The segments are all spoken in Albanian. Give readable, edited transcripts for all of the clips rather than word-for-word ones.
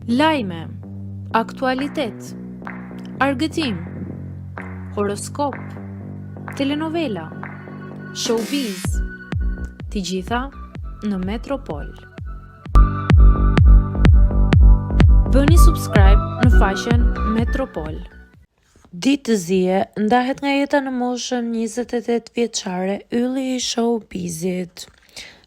Lajme, aktualitet, argëtim, horoskop, telenovela, showbiz, të gjitha në Metropol. Bëni subscribe në faqen Metropol. Ditë të zije ndahet nga jeta në moshën 28 vjeçare ylli i showbizit.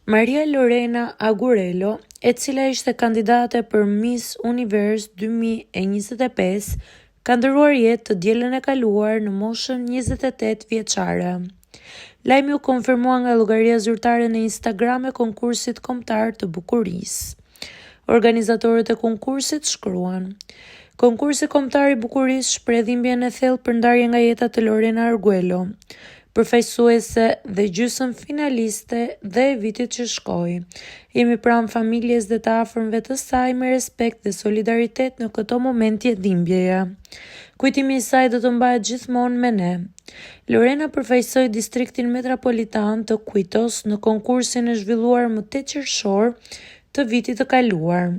Maria Lorena Agurelo, e cila ishte kandidate për Miss Univers 2025, ka ndëruar jetë të dielën e kaluar në moshën 28 vjeçare. Lajmi u konfirmua nga llogaria zyrtare në Instagram e konkursit kombëtar të bukurisë. Organizatorët e konkursit shkruan: Konkursi kombëtar i bukurisë shpreh dhimbjen e thellë për ndarje nga jeta të Lorena Arguello, përfaqësuese dhe gjysmë finaliste dhe e vitit që shkoi. Jemi pranë familjes dhe të afërmve të saj me respekt dhe solidaritet në këto momente dhimbjeje. Kujtimi i saj do të mbahet gjithmonë me ne. Lorena përfaqësoi distriktin metropolitan të Kujtos në konkursin e zhvilluar më 8 qershor të vitit të kaluar.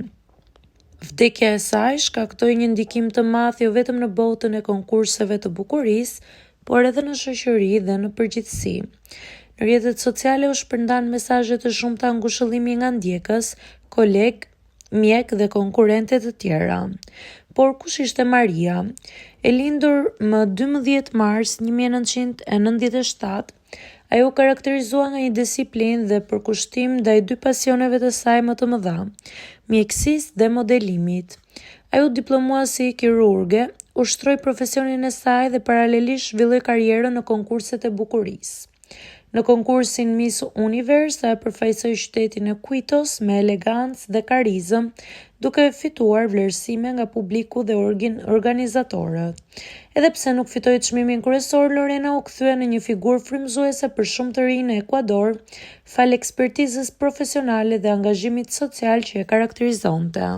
Vdekja e saj shkaktoi një ndikim të madh jo vetëm në botën e konkurseve të bukurisë, por edhe në shoqëri dhe në përgjithësi. Në rrjetet sociale u shpërndan mesazhe të shumta ngushëllimi nga ndjekës, koleg, mjek dhe konkurrente të tjera. Por kush ishte Maria? E lindur më 12 mars 1997, ajo u karakterizua nga një disiplinë dhe përkushtim ndaj dy pasioneve të saj më të mëdha, mjekësisë dhe modelimit. Ajo diplomua si kirurge, ushtroi profesionin e saj dhe paralelisht zhvilloi karrierën në konkurset e bukurisë. Në konkursin Miss Univers, ajo përfaqësoi qytetin e Kujtos me elegancë dhe karizëm, duke fituar vlerësime nga publiku dhe organizatorët. Edhe pse nuk fitoi çmimin kryesor, Lorena u kthye në një figurë frymëzuese për shumë të rinj në Ekuador, fal ekspertizës profesionale dhe angazhimit social që e karakterizonte.